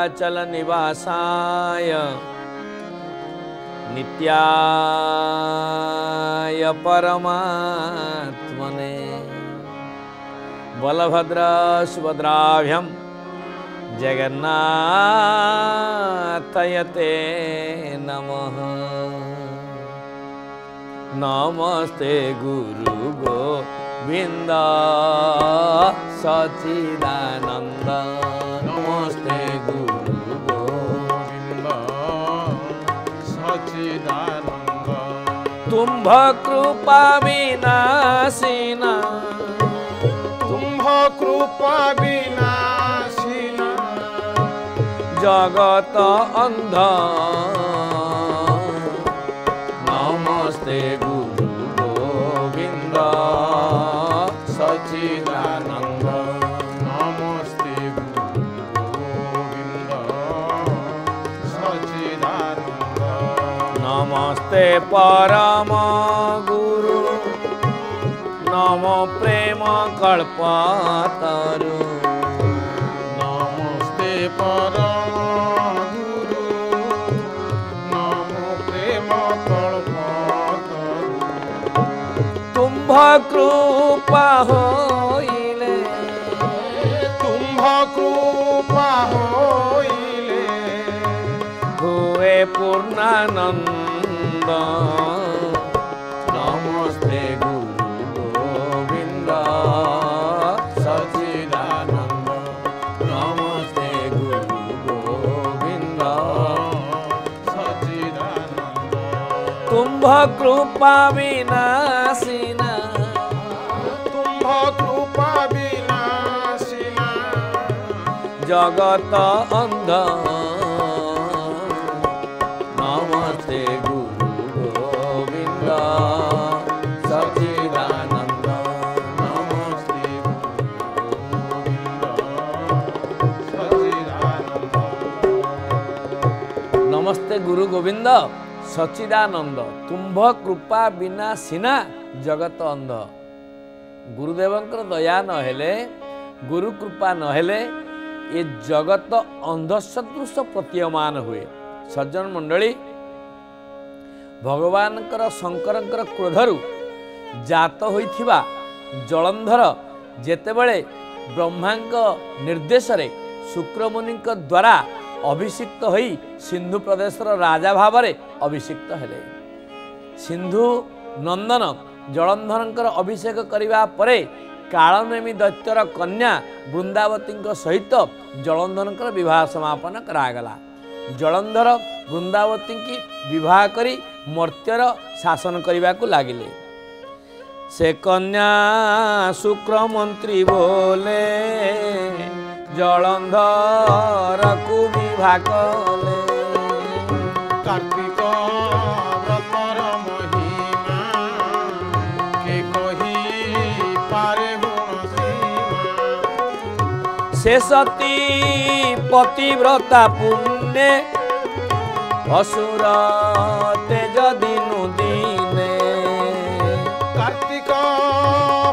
नीलाचल निवासाय नित्याय परमात्मने बलभद्र सुभद्राभ्यां जगन्नाथयते नमः। नमस्ते गुरु गोविंद सच्चिदानंद। नमस्ते गुरु गोविंद सच्चिदानंद। तुम्भ कृपा विनाशिना तुम्भ कृपा विनाशिना जगत अंध। नमस्ते गुरु गोविंद सच्चिदानंद। नमस्ते गुरु गोविंद सच्चिदानंद। नमस्ते परम गुरु नमो प्रेम कल्पतरु। नमस्ते परम गुरु नमो प्रेम कल्पतरु। तुम्भ कृपा होइले तुम्भ कृपा होइले हुए पूर्णानंद। नमस्ते गुरु गोविंद सच्चिदानंद। नमस्ते गुरु गोविंद सच्चिदानंद। तुम्भ कृपा विनाशिना तुम्भ कृपा विनाशिना जगत अंध। नमस्ते गुरु गोविंद सच्चिदानंद। नमस्ते गुरु गोविंद सच्चिदानंद। नमस्ते गुरु गोविंद सच्चिदानंद। तुम्भ कृपा विनाशिना जगत अंध। गुरुदेवंकर दया नहेले गुरु कृपा नहेले ये जगत अंध सदृश प्रतीयमान हुए। सज्जन मंडली भगवानकर शंकरंकर क्रोधरु जात होइथिबा जलंधर जेतेबेले ब्रह्मांक निर्देश रे शुक्रमुनिक द्वारा अभिषिक्त होई सिंधु प्रदेशर राजा भावरे अभिषिक्त हेले। सिंधु नंदन जलंधरंकर अभिषेक करिबा परे कालनेमी दैत्यर कन्या वृंदावती सहित जलंधरंकर विवाह समापन करागला। जलंधर वृंदावती की विवाह करी मर्त्यर शासन करने को लगिले। से कन्या शुक्र मंत्री बोले जलंधर को विवाह कले। कार्तिक व्रतर महिमा के कही पारे गुण सीमा। से सती पतिव्रता पुण्य असुर तेज दिनु दिने। कार्तिक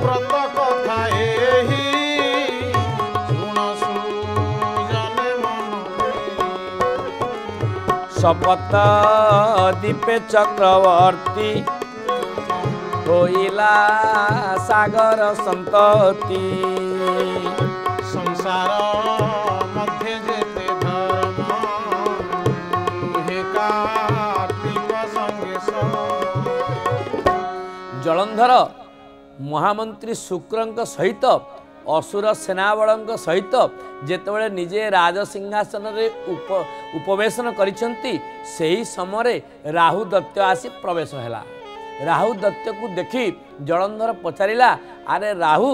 व्रत कथा एही शुण सुजने मन। शपथ दीपे चक्रवर्ती होइला सागर संतति। संसार मध्य जेते धर्म तुहे कार्तिक संगे संग। जलंधर महामंत्री शुक्रंक सहित असुर सेनाबल सहित जेतेबेले निजे राजसिंहासन रे उपवेशन करिसेंती सेही समय राहु दैत्य आसी प्रवेश हैला। राहु दैत्य को देखी जलंधर पचारिला, अरे राहु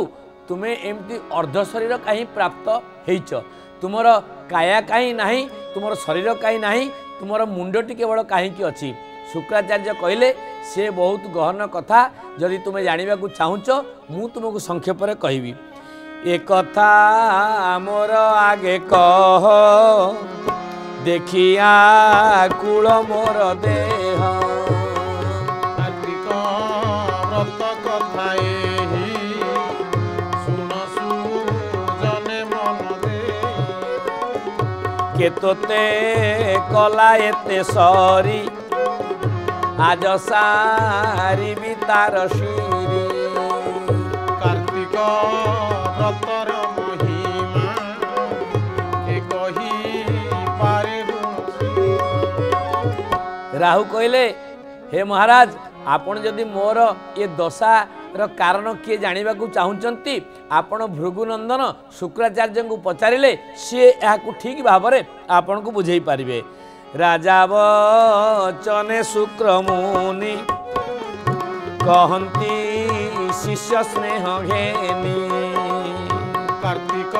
तुम्हें एमती अर्ध शरीर कहीं प्राप्त होइछ? तुमर काया कहीं नहीं, तुमर शरीर कहीं नहीं, तुमर मुंडटी केवल कहीं अच्छी? शुक्राचार्य कहले से बहुत गहन कथा, जदि तुम्हें जानिबा को चाहुच मु तुमको संक्षेप रे कहबी। एक कथा मोर आगे कह देखिया कुल मोर देह। कार्तिक व्रत कथा एही शुण सुजने मन दे। କିଏ ତୋତେ କଲା ଏତେ ସରି ଆଜ ସାରିବି ତାର ଶିରି। କାର୍ତ୍ତିକ ବ୍ରତର ମହିମା କେ କହି ପାରେ ଗୁଣସି। ରାହୁ କହିଲେ ହେ ମହାରାଜ ଆପଣ ଯଦି ମୋର ଏ ଦଶାର କାରଣ କିଏ ଜାଣିବାକୁ ଚାହୁଁଛନ୍ତି ଆପଣ ଭୃଗୁନନ୍ଦନ ଶୁକ୍ରାଚାର୍ଯ୍ୟଙ୍କୁ ପଚାରିଲେ ସିଏ ଏହାକୁ ଠିକ୍ ଭାବରେ ଆପଣଙ୍କୁ ବୁଝେଇ ପାରିବେ। ରାଜା ବଚନେ ଶୁକ୍ରମୁନି କହନ୍ତି ଶିଷ୍ୟ ସ୍ନେହ ଘେନି। କାର୍ତ୍ତିକ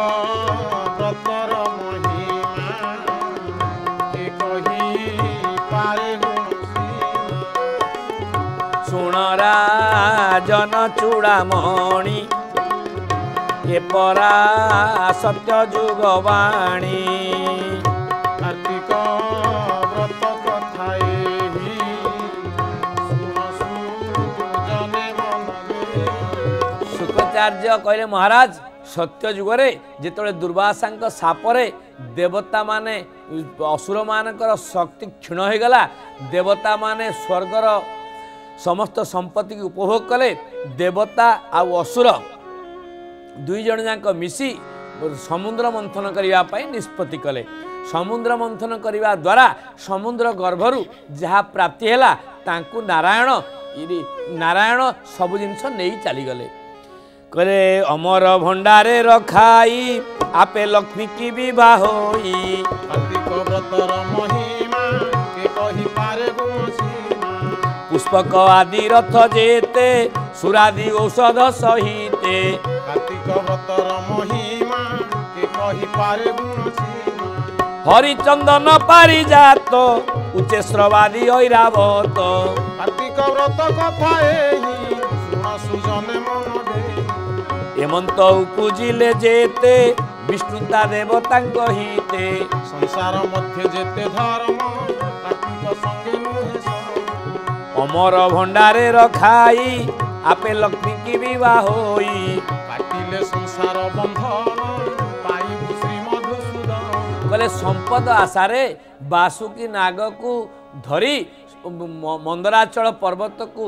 ବ୍ରତର ମହିମା କେ କହି ପାରେ ଗୁଣସି। ଶୁଣ ରାଜନ ଚୂଡ଼ାମଣି ଏ ପରା ସତ୍ୟ ଯୁଗବାଣୀ। କାର୍ତ୍ତିକ ବ୍ରତ କଥା ଏହି ଜନେ ମନ ଦେ। ଶୁକ୍ରାଚାର୍ଯ୍ୟ କହିଲେ ମହାରାଜ ସତ୍ୟ ଯୁଗରେ ଯେତେବେଳେ ଦୁର୍ବାସାଙ୍କ ସାପରେ ଦେବତାମାନେ ଅସୁରମାନଙ୍କର ଶକ୍ତି କ୍ଷୀଣ ହୋଇଗଲା ଦେବତାମାନେ ସ୍ୱର୍ଗର ସମସ୍ତ ସମ୍ପତ୍ତିକୁ ଉପଭୋଗ କଲେ ଦେବତା ଆଉ ଅସୁର ଦୁଇ ଜଣ ଯାକ ମିଶି ସମୁଦ୍ର ମନ୍ଥନ କରିବା ପାଇଁ ନିଷ୍ପତ୍ତି କଲେ। ସମୁଦ୍ର ମନ୍ଥନ କରିବା ଦ୍ୱାରା ସମୁଦ୍ର ଗର୍ଭରୁ ଯାହା ପ୍ରାପ୍ତି ହେଲା ତାଙ୍କୁ ନାରାୟଣ ସବୁ ଜିନିଷ ନେଇ ଚାଲିଗଲେ। କହିଲେ ଅମର ଭଣ୍ଡାରେ ରଖାଇ ଆପେ ଲକ୍ଷ୍ମୀ କି ବିବାହ ହୋଇ। କାର୍ତ୍ତିକ ବ୍ରତର ମହିମା କେ କହି ପାରେ ଗୁଣସି। ପୁଷ୍ପକ ଆଦି ରଥ ଯେତେ ସୁରାଦି ଔଷଧ ସହିତେ। କାର୍ତ୍ତିକ ବ୍ରତର ମହିମା କେ କହି ପାରେ ଗୁଣସି। ହରିଚନ୍ଦନ ପାରିଜାତ ଉଚ୍ଚେଶ୍ରବାଦୀ ଐରାବତ। କାର୍ତ୍ତିକ ବ୍ରତ କଥା ଏହି ଶୁଣ ସୁଜନେ ମନ ଦେ। ଏମନ୍ତ ଉପୁଜିଲେ ଯେତେ ବିଷ୍ଣୁତା ଦେବତାଙ୍କ ହିତେ। ସଂସାର ମଧ୍ୟ ଯେତେ ଧର୍ମ କାର୍ତ୍ତିକ ସଙ୍ଗେ ନୁହେଁ ସମ। ଅମର ଭଣ୍ଡାରେ ରଖାଇ ଆପେ ଲକ୍ଷ୍ମୀ କି ବିବାହ ହୋଇ। କାଟିଲେ ସଂସାର ବନ୍ଧନ ପାଇବୁ ଶ୍ରୀ ମଧୁସୂଦନ। କହିଲେ ସମ୍ପଦ ଆଶାରେ ବାସୁକି ନାଗକୁ ଧରି ମନ୍ଦରାଚଳ ପର୍ବତକୁ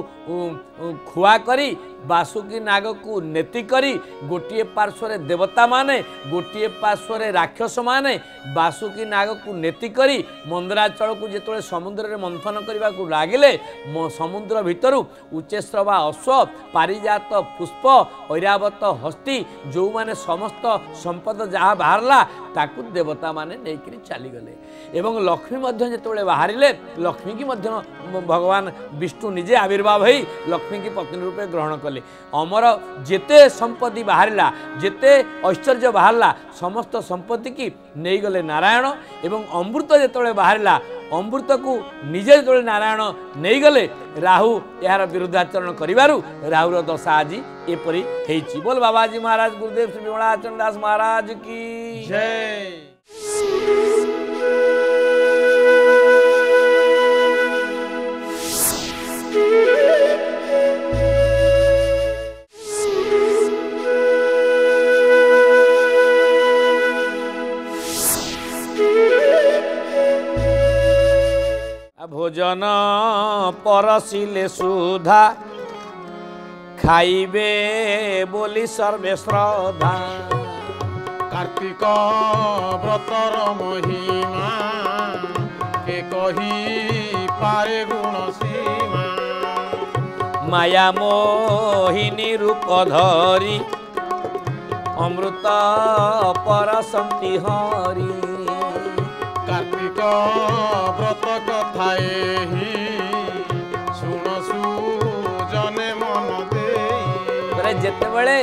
ଖୁଆ କରି ବାସୁକି ନାଗକୁ ନେତି କରି ଗୋଟିଏ ପାର୍ଶ୍ୱରେ ଦେବତାମାନେ ଗୋଟିଏ ପାର୍ଶ୍ୱରେ ରାକ୍ଷସମାନେ ବାସୁକି ନାଗକୁ ନେତି କରି ମନ୍ଦରାଚଳକୁ ଯେତେବେଳେ ସମୁଦ୍ରରେ ମନ୍ଥନ କରିବାକୁ ଲାଗିଲେ ସମୁଦ୍ର ଭିତରୁ ଉଚ୍ଚେଶ୍ରବା ଅଶ୍ୱ ପାରିଜାତ ପୁଷ୍ପ ଐରାବତ ହସ୍ତି ଯେଉଁମାନେ ସମସ୍ତ ସମ୍ପଦ ଯାହା ବାହାରିଲା ତାକୁ ଦେବତାମାନେ ନେଇକରି ଚାଲିଗଲେ। ଏବଂ ଲକ୍ଷ୍ମୀ ମଧ୍ୟ ଯେତେବେଳେ ବାହାରିଲେ ଲକ୍ଷ୍ମୀକି ମଧ୍ୟ ଭଗବାନ ବିଷ୍ଣୁ ନିଜେ ଆବିର୍ଭାବ ହୋଇ ଲକ୍ଷ୍ମୀକି ପତ୍ନୀ ରୂପେ ଗ୍ରହଣ କଲେ। ଅମର ଯେତେ ସମ୍ପତ୍ତି ବାହାରିଲା ଯେତେ ଐଶ୍ୱର୍ଯ୍ୟ ବାହାରିଲା ସମସ୍ତ ସମ୍ପତ୍ତିକି ନେଇଗଲେ ନାରାୟଣ। ଏବଂ ଅମୃତ ଯେତେବେଳେ ବାହାରିଲା ଅମୃତକୁ ନିଜେ ଯେତେବେଳେ ନାରାୟଣ ନେଇଗଲେ ରାହୁ ଏହାର ବିରୁଦ୍ଧାଚରଣ କରିବାରୁ ରାହୁର ଦଶା ଆଜି ଏପରି ହେଇଛି। ବୋଲ ବାବାଜୀ ମହାରାଜ ଗୁରୁଦେବ ଶ୍ରୀ ବିମଳାଚରଣ ଦାସ ମହାରାଜ କି ଜୟ। ভোজন পরশিলে সুধা খাইবে বলি সর্বে শ্রদ্ধা। কার্তিক ব্রতর মহিমা কে কহি পারে গুণ সীমা। মায়া মোহিনী রূপ ধরি অমৃত পরশন্তি হরি। কার্তিক ব্রত কথা এহি শুণ সুজনে মন দেই। যেতবেলে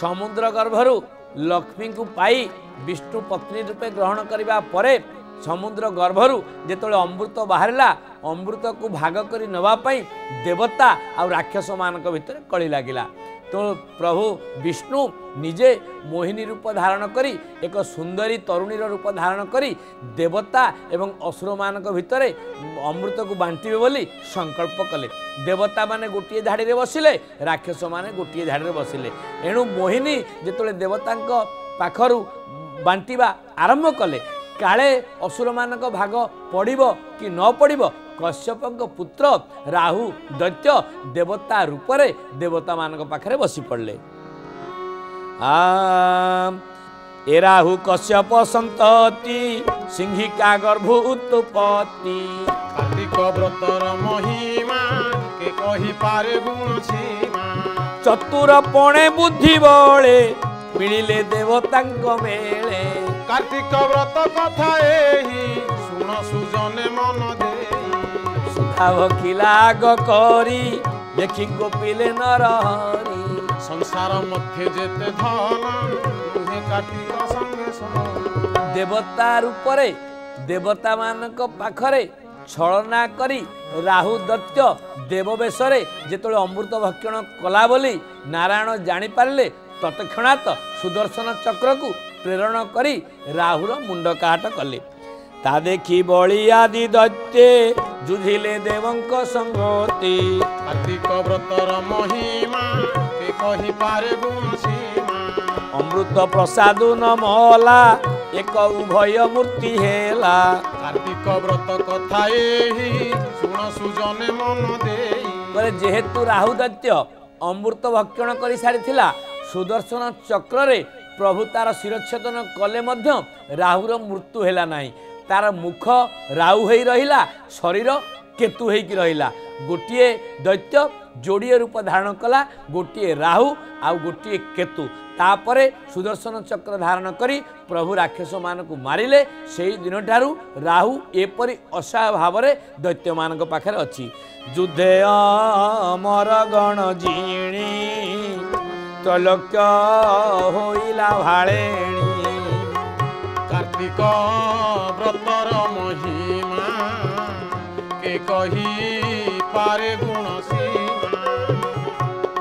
সমুদ্র গর্ভরু লক্ষ্মীଙ୍କୁ পাই ବିଷ୍ଣୁ ପତ୍ନୀ ରୂପେ ଗ୍ରହଣ କରିବା ପରେ ସମୁଦ୍ର ଗର୍ଭରୁ ଯେତେବେଳେ ଅମୃତ ବାହାରିଲା ଅମୃତକୁ ଭାଗ କରି ନେବା ପାଇଁ ଦେବତା ଆଉ ରାକ୍ଷସମାନଙ୍କ ଭିତରେ କଳି ଲାଗିଲା। ତ ପ୍ରଭୁ ବିଷ୍ଣୁ ନିଜେ ମୋହିନୀ ରୂପ ଧାରଣ କରି ଏକ ସୁନ୍ଦରୀ ତରୁଣୀର ରୂପ ଧାରଣ କରି ଦେବତା ଏବଂ ଅସୁରମାନଙ୍କ ଭିତରେ ଅମୃତକୁ ବାଣ୍ଟିବେ ବୋଲି ସଂକଳ୍ପ କଲେ। ଦେବତାମାନେ ଗୋଟିଏ ଧାଡ଼ିରେ ବସିଲେ ରାକ୍ଷସମାନେ ଗୋଟିଏ ଧାଡ଼ିରେ ବସିଲେ। ଏଣୁ ମୋହିନୀ ଯେତେବେଳେ ଦେବତାଙ୍କ ପାଖରୁ ବାଣ୍ଟିବା ଆରମ୍ଭ କଲେ काले असुर मानक भाग पड़िब कि न पड़िब कश्यपଙ୍କ पुत्र राहु दैत्य देवता रूप देवता मानक पाखरे बसी पड़ले। ए राहु कश्यप संतति सिंहिका गर्भ उत्पत्ति कार्तिक व्रतर महिमा के कही पारे गुण सीमा चतुर पणे बुद्धि बळे मिलिले देवतांक मेले कार्तिक व्रत कथा एही सुन सुजने मन दे सुधा भकिला आग करी देखी गोपिले नरहरी संसार मध्य जेते धन तुहे कार्तिक संगे संग देवता रूप देवता मानक पाखरे छलना करी राहु दैत्य देव बेशरे जेतोले अमृत भक्षण कला बोली नारायण जानी पारले तत्क्षणात सुदर्शन चक्र को प्रेरण करी राहुर मुंड काट कले ता देखी बळी आदि दैत्य जुझिले देवंक संगति कार्तिक व्रतर महिमा के कही पारे गुण सीमा अमृत प्रसाद न महला एक उभय मूर्ति हेला कार्तिक व्रत कथा एही सुन सुजने मन देई जेहेतु राहु दैत्य अमृत भक्षण कर सारी सुदर्शन चक्र रे प्रभु तार शिरच्छेदन कले मध्य राहुर मृत्यु हैला नाही तार मुख राहु होई रहिला शरीर केतु होईकी रहिला गोटिए दैत्य जोड़िए रूप धारण कला गोटिए राहु आउ गोटिए केतु तापरे सुदर्शन चक्र धारण करी प्रभु राक्षस मानक मारिले सेई दिन ठारू राहु एपरी असाय भाव दैत्य मानक पाखरे अछि युद्धे अमर गण जीणी त्रैलोक्य होइला भाळेणी कार्तिक व्रतर महिमा के कही पारे गुण सीमा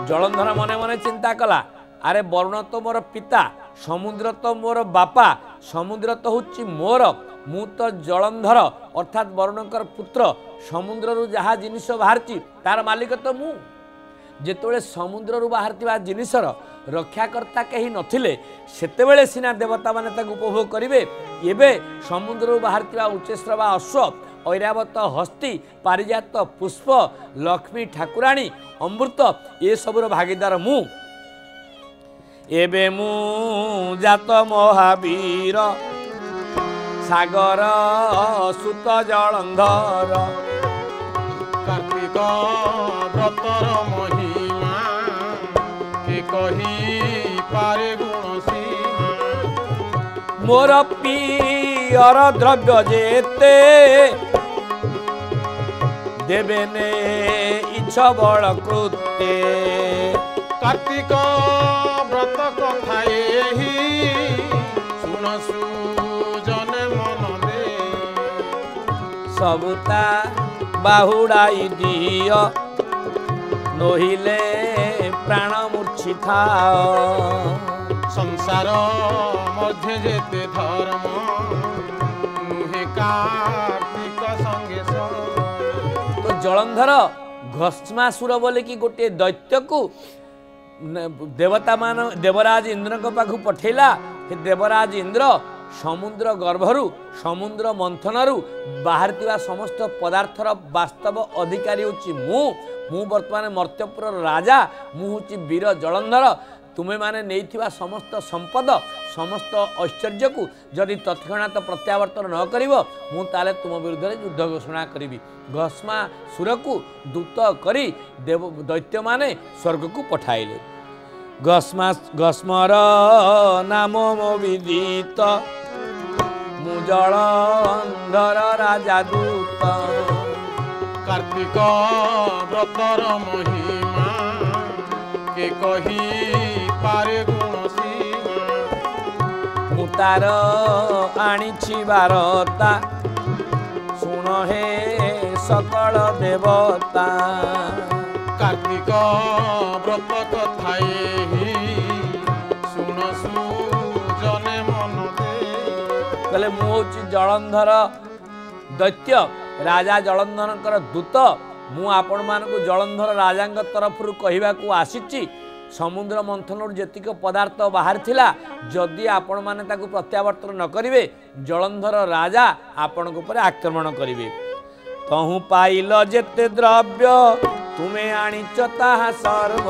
जलंधर मने मने चिंता कला अरे वरुण तो मोर पिता समुद्र तो मोर बापा समुद्र तो होची मोर मु तो जलंधर अर्थात वरुणकर पुत्र समुद्र रु जहा जिनिस बाहरची तार मालिक तो मु जेतोले समुद्र रु बाहरतिबा जिनिसर रक्षाकर्ता कहीं नथिले सेतेबेले सिना देवता माने ताक उपभोग करिवे एबे समुद्र रु बाहरतिबा उच्चश्रवा अश्व ऐरावत हस्ती पारिजात पुष्प लक्ष्मी ठाकुराणी अमृत ए सबुर भागीदार मु एबे मु जात महावीर सागर सुत जलंधर कार्तिक व्रतर महिमा के कही पारे गुण सीमा मोर पियर द्रव्य जेते देवेने इच्छ बल कृत्य कार्तिक व्रत कथा एही सुन सुजने मन दे सबुता बाहुड़ाई दिय नहिले प्राण मूर्छिता संसार मध्य जेते धर्म नुहे कार्तिक संगे संग तो जलंधर घस्मासुर बोले कि गोटे दैत्य को देवता मान देवराज इंद्र को पाखु पठेला देवराज इंद्र समुद्र गर्भरु समुद्र मंथनरु बाहरतिबा समस्त पदार्थर वास्तव अधिकारी होची मु वर्तमान मर्त्यपुर राजा मु होची वीर जलंधर तुम्हें माने नैथिबा समस्त संपद समस्त ऐश्वर्य को जदि तत्क्षणात प्रत्यावर्तन न करिवो मु ताले तुम विरुद्ध युद्ध घोषणा करिवि घस्मासुर को दूत करी देव दैत्य माने स्वर्ग को पठाइले घस्मर नाम मो विदित मु जलंधर राजा दूत कार्तिक व्रतर महिमा के कही पारे गुण सीमा मु तार आनिछि बारता सुन हे सकल देवता कार्तिक व्रत कथा एही सुन सुजने मन दे कहले मु होछि जलंधर दैत्य राजा जलंधरकर दूत मु आपण मानकु जलंधर राजांग तरफ कहवा को आसीची ସମୁଦ୍ର ମନ୍ଥନରୁ ଯେତିକି ପଦାର୍ଥ ବାହାରିଥିଲା ଯଦି ଆପଣମାନେ ତାକୁ ପ୍ରତ୍ୟାବର୍ତ୍ତନ ନ କରିବେ ଜଳନ୍ଧର ରାଜା ଆପଣଙ୍କ ଉପରେ ଆକ୍ରମଣ କରିବେ। ତହୁଁ ପାଇଲ ଯେତେ ଦ୍ରବ୍ୟ ତୁମେ ଆଣିଛ ତାହା ସର୍ବ।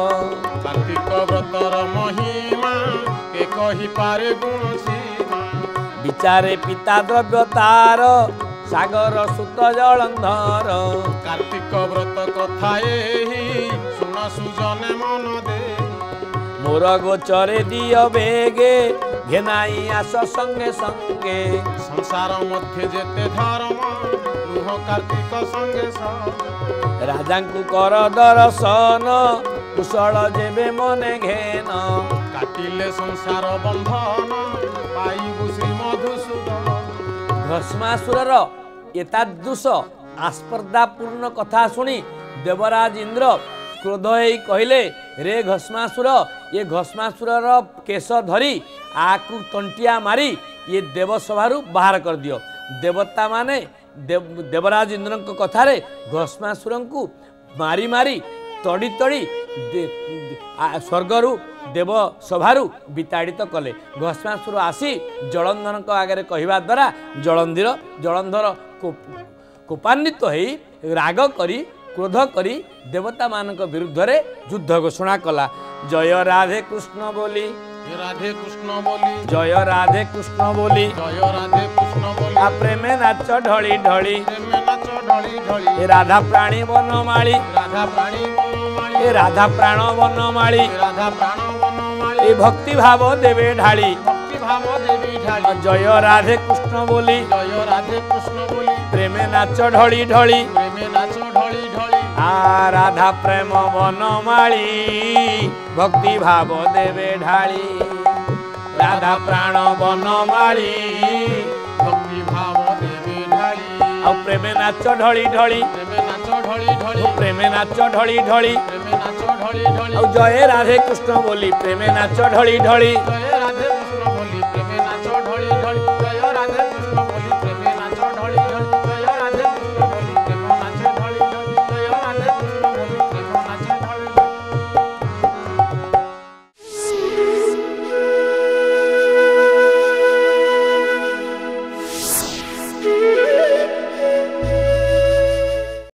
କାର୍ତ୍ତିକ ବ୍ରତର ମହିମା କେ କହିପାରେ ଗୁଣ ସୀମା। ବିଚାରେ ପିତା ଦ୍ରବ୍ୟ ତାର ସାଗର ସୁତ ଜଳନ୍ଧର। କାର୍ତ୍ତିକ ବ୍ରତ କଥା ଏହି ଶୁଣ ସୁଜନେ ମନ ଦେଇ। ମୋର ଗୋଚରେ ଦିଅ ବେଗେ ଘେନାଇ ଆସ ସଙ୍ଗେ ସଙ୍ଗେ। ସଂସାର ମଧ୍ୟରେ ଯେତେ ଧର୍ମ ଲୁହ କାର୍ତ୍ତିକ ସଙ୍ଗେ ସଙ୍ଗେ। ରାଜାଙ୍କୁ କର ଦର୍ଶନ କୁଶଳ ଯେବେ ମନେ ଘେନ। କାଟିଲେ ସଂସାର ବନ୍ଧନ ପାଇବୁ ଶ୍ରୀ ମଧୁସୂଦନ। ଭସ୍ମାସୁରର ଏତାଦୃଶ ଆସ୍ପର୍ଦ୍ଧାପୂର୍ଣ୍ଣ କଥା ଶୁଣି ଦେବରାଜ ଇନ୍ଦ୍ର କ୍ରୋଧ ହେଇ କହିଲେ ରେ ଘସ୍ମାସୁର ଏ ଘସ୍ମାସୁରର କେଶ ଧରି ଆକୁ ତଣ୍ଟିଆ ମାରି ଏ ଦେବସଭାରୁ ବାହାର କରିଦିଅ। ଦେବତା ମାନେ ଦେବରାଜ ଇନ୍ଦ୍ରଙ୍କ କଥାରେ ଘସ୍ମାସୁରଙ୍କୁ ମାରି ମାରି ତଡ଼ି ତଡ଼ି ସ୍ୱର୍ଗରୁ ଦେବସଭାରୁ ବିତାଡ଼ିତ କଲେ। ଘସ୍ମାସୁର ଆସି ଜଳନ୍ଧରଙ୍କ ଆଗରେ କହିବା ଦ୍ୱାରା ଜଳନ୍ଧର କୋପାନ୍ୱିତ ହେଇ ରାଗ କରି କ୍ରୋଧ କରି ଦେବତାମାନଙ୍କ ବିରୁଦ୍ଧରେ ଯୁଦ୍ଧ ଘୋଷଣା କଲା। ଜୟ ରାଧେ କୃଷ୍ଣ ବୋଲି ରାଧେ କୃଷ୍ଣ ବୋଲି ଜୟ ରାଧେ କୃଷ୍ଣ ବୋଲି ଜୟ ରାଧେ କୃଷ୍ଣ ବୋଲି। ଆ ପ୍ରେମେ ନାଚ ଢଳି ଢଳି ପ୍ରେମେ ନାଚ ଢଳି ଢଳି। ଏ ରାଧା ପ୍ରାଣୀ ବନମାଳି ରାଧା ପ୍ରାଣୀ ବନମାଳି। ଏ ରାଧା ପ୍ରାଣ ବନମାଳି ରାଧା ପ୍ରାଣ ବନମାଳି। ଏ ଭକ୍ତି ଭାବ ଦେବେ ଢାଳି। ଭକ୍ତି ଭାବ ଦେବୀ ଢାଳି। ଜୟ ରାଧେ କୃଷ୍ଣ ବୋଲି ଜୟ ରାଧେ କୃଷ୍ଣ ବୋଲି ପ୍ରେମେ ନାଚ ଢଳି ଢଳି ପ୍ରେମେ ନାଚ ଢଳି ଢଳି। ଆ ରାଧା ପ୍ରେମ ବନମାଳି ଭକ୍ତି ଭାବ ଦେବେ ଢାଳି। ରାଧା ପ୍ରାଣ ବନମାଳି ଭକ୍ତି ଭାବ ଦେବୀ ଢାଳି। ଆଉ ପ୍ରେମେ ନାଚ ଢଳି ଢଳି ପ୍ରେମେ ନାଚ ଢଳି ଢଳି। ପ୍ରେମେ ନାଚ ଢଳି ଢଳି ପ୍ରେମେ ନାଚ ଢଳି ଢଳି। ଆଉ ଜୟ ରାଧେ କୃଷ୍ଣ ବୋଲି ପ୍ରେମେ ନାଚ ଢଳି ଢଳି। ଜୟ ରାଧେ କୃଷ୍ଣ ବୋଲି ପ୍ରେମେ ନାଚ ଢଳି ଢଳି। ଜୟ ରାଧେ କୃଷ୍ଣ